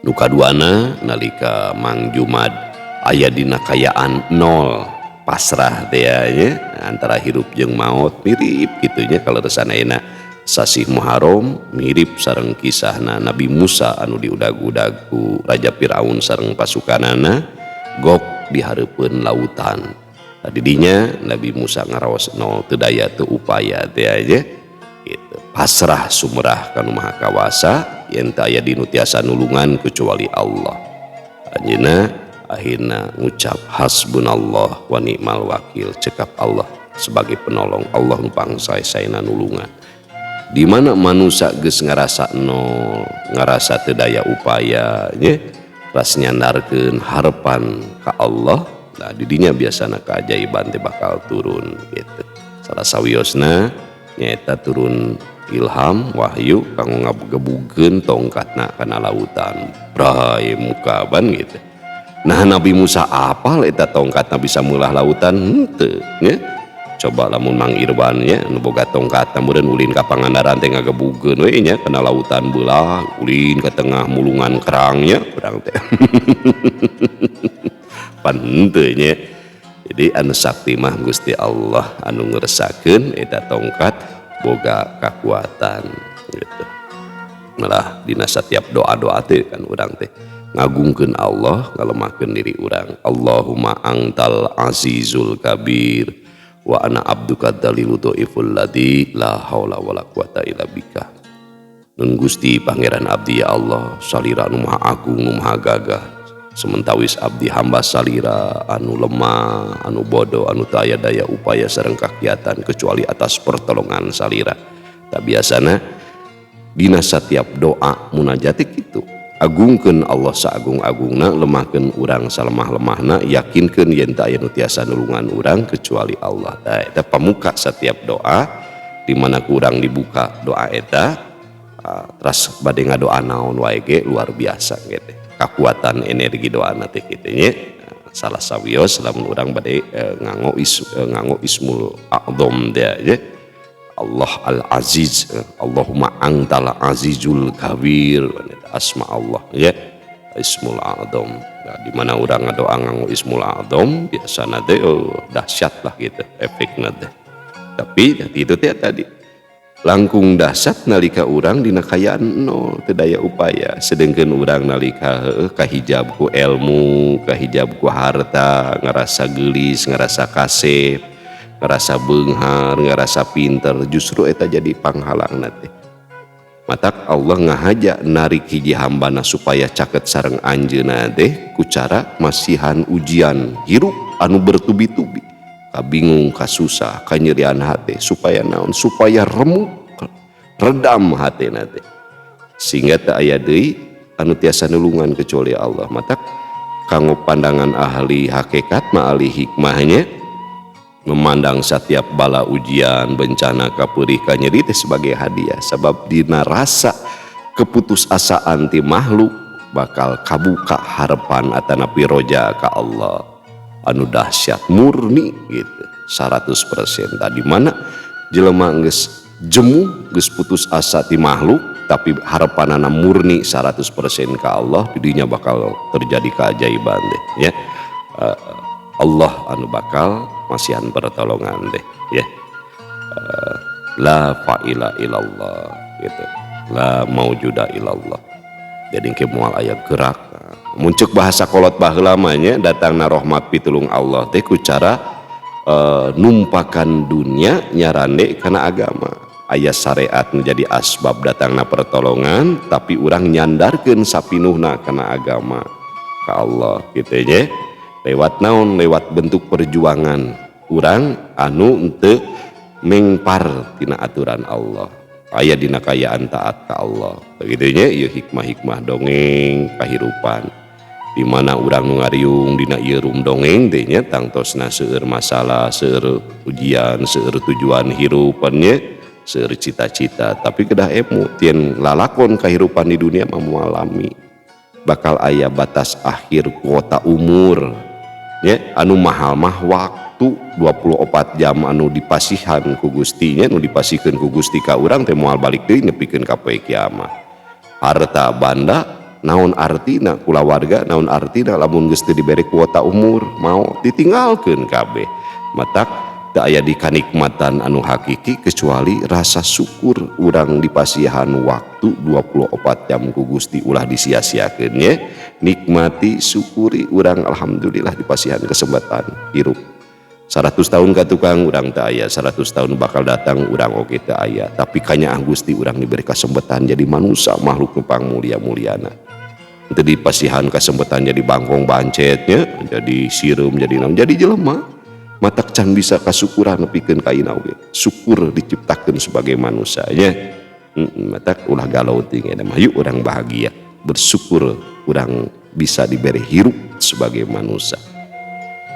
Nu kaduana nalika Mang Jumad aya dina kayaan nol, pasrah teh nya antara hirup jeung maut, mirip gitunya kalau resanana sasih Muharram, mirip sareng kisahna Nabi Musa anu diudag-udag ku Raja Firaun sareng pasukanana gok di hareupeun lautan. Tadi dinya Nabi Musa ngaraos nol teu daya teu upaya teh aja gitu. Pasrah sumrah kanu Maha Kawasa yen teu aya dinu tiasa nulungan kecuali Allah. Anjeunna akhirna ngucap hasbunallah wa ni'mal wakil, cekap Allah sebagai penolong, Allah nu pangsae-saena nulungan. Di mana manusia geus ngarasa nol, ngarasa teu daya upaya nya, ras nyandarkeun harapan ka Allah, nah didinya biasana keajaiban teh bakal turun gitu. Salah sawiosna nyaeta turun ilham wahyu kanggo ngagebugkeun tongkatna kana lautan, brai muka ban gitu. Nah Nabi Musa apal eta tongkatna bisa meulah lautan henteu nya. Coba lamun Mang Irwan nya nu boga tongkatna meureun ulin ka Pangandaran teh ngagebugkeun we nya kana lautan beulah, ulin ka tengah mulungan kerangnya urang teh. Pan henteu nya. Jadi anu sakti mah Gusti Allah anu ngeuresakeun eta tongkat boga kakuatan gitu. Malah dina setiap doa-doa teh kan urang teh ngagungkeun Allah, ngalemahkeun diri urang. Allahumma antal azizul kabir wa ana abduka dalilu dhaiful ladzi la haula wala quwata illa bika. Nun Gusti pangeran abdi ya Allah salira nu maha agung nu maha gagah, sementawis abdi hamba salira anu lemah anu bodoh anu teu aya daya upaya sareng kakiatan kecuali atas pertolongan salira. Tak biasana dina setiap doa munajat kitu, agungkeun Allah saagung-agungna, lemahkeun urang salemah-lemahna, yakinkeun yen teu aya nu tiasa nulungan urang kecuali Allah. Tah eta pamuka setiap doa di mana kurang dibuka doa eta, teras bade ngadoa naon wae ge luar biasa gitu. Kakuatan energi doana teh kitu nya. Salah sawios lamun urang bade nganggo ismul a'dzam teh ya. Allah Al-Aziz, Allahumma antal azizul kabir, asma Allah ya, ismul a'dzam. Nah, di mana urang ngadoa nganggo ismul a'dzam biasana teh dahsyat lah gitu efekna teh. Tapi itu teh tadi langkung dahsyat nalika urang dina kayaan nol teu daya upaya, sedengkeun urang nalika kahijab ku ilmu, kahijab ku harta, ngarasa geulis, ngarasa kasep, ngerasa beunghar, ngerasa pinter, justru eta jadi panghalangna teh. Matak Allah ngahaja narik hiji hambana supaya caket sareng anjeunna teh ku cara masihan ujian hirup anu bertubi-tubi, kabingung, kasusah, kanyerian hate, supaya naon, supaya remuk, redam hatena teh, sehingga teu aya deui anu tiasa nulungan kecuali Allah. Matak kanggo pandangan ahli hakikat mah ahli hikmahnya memandang setiap bala ujian bencana kapeurih kanyeri teh sebagai hadiah, sebab dina rasa keputusasaan ti makhluk bakal kabuka harapan atanapi roja ka Allah anu dahsyat murni gitu 100%. Tadi mana jelema geus jemu geus putus asa ti makhluk tapi harapanana murni 100% ka Allah, didinya bakal terjadi keajaiban deh ya. Allah anu bakal masihan pertolongan deh ya. La fa'ila ilallah gitu, la maujuda ilallah. Jadi ke moal aya gerak muncul bahasa kolot baheula nya datangna rahmat pitulung Allah teh ku cara numpakan dunia nyarande kana agama. Aya syariat menjadi asbab datangna pertolongan, tapi urang nyandarkeun sapinuhna kana agama ka Allah gitu nya. Lewat naon, lewat bentuk perjuangan urang anu henteu mengpar tina aturan Allah, aya dina kayaan taat ka Allah begitunya. Ieu hikmah-hikmah dongeng kahirupan di mana urang nu ngariung dina ieu rum dongeng teh nya tangtosna seueur masalah, seueur ujian, seueur tujuan hirupannya, seueur cita-cita, tapi kedah emu tieun lalakon kahirupan di dunia mah moal bakal aya batas akhir kuota umur ya, anu mahal mah waktu 24 jam anu dipasihan ku Gusti nya, anu dipasihkeun ku Gusti ka urang teh moal balik deui nepikeun ka poe kiamat. Harta banda naon artina kulawarga, naon artina lamun geus teu dibere kuota umur mau ditinggalkeun kabeh. Matak teu aya di kanikmatan anu hakiki kecuali rasa syukur urang dipasihan waktu 24 jam ku Gusti ulah disia-siakeun nya. Nikmati syukuri urang alhamdulillah dipasihan kesempatan hirup. 100 tahun ka tukang urang teu aya, 100 tahun bakal datang urang oge teu aya, tapi kanyaah Gusti urang diberi kesempatan jadi manusia makhluk nu pangmulia-muliana. Teu dipasihan kesempatan jadi bangkong bancetnya, jadi sireum, jadi naon, jadi jelema. Matak can bisa kasukuran nepikeun ka ina oge. Syukur diciptakeun sebagai manusia nya. Matak ulah galau teh mah yuk urang bahagia, bersyukur urang bisa diberi hirup sebagai manusia.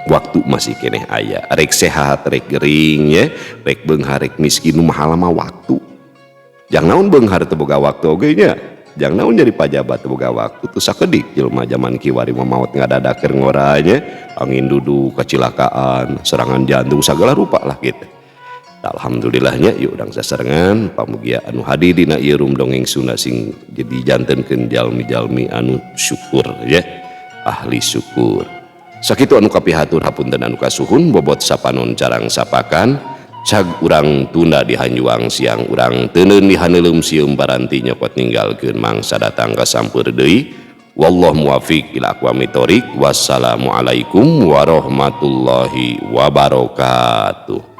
Waktu masih keneh aya, rek sehat, rek gering ya, rek beunghar, rek miskin nu mahal mah waktu. Jangan naon beunghar teu boga waktu oge nya. Jangan naon jadi pajabat teu boga waktu teu sakedik jelema zaman kiwari mah maot ngadadakeun ngoranya, angin duduk, kecelakaan, serangan jantung sagala rupa lah gitu. Alhamdulillahnya yuk urang sasarengan pamugia anu hadir dina ieu rum dongeng Sunda sing jadi jantenkeun jalmi-jalmi anu syukur ya, ahli syukur. Sakitu anu kapihatur hapunten anu kasuhun bobot sapanon carang sapakan. Cag urang tunda di hanjuang siang urang teuneun di haneulem sieum baranti nyokot ninggalkeun mangsa datang ka sampeur deui. Wallahu muwaffiq ila aqwamit thoriq. Wassalamualaikum warahmatullahi wabarakatuh.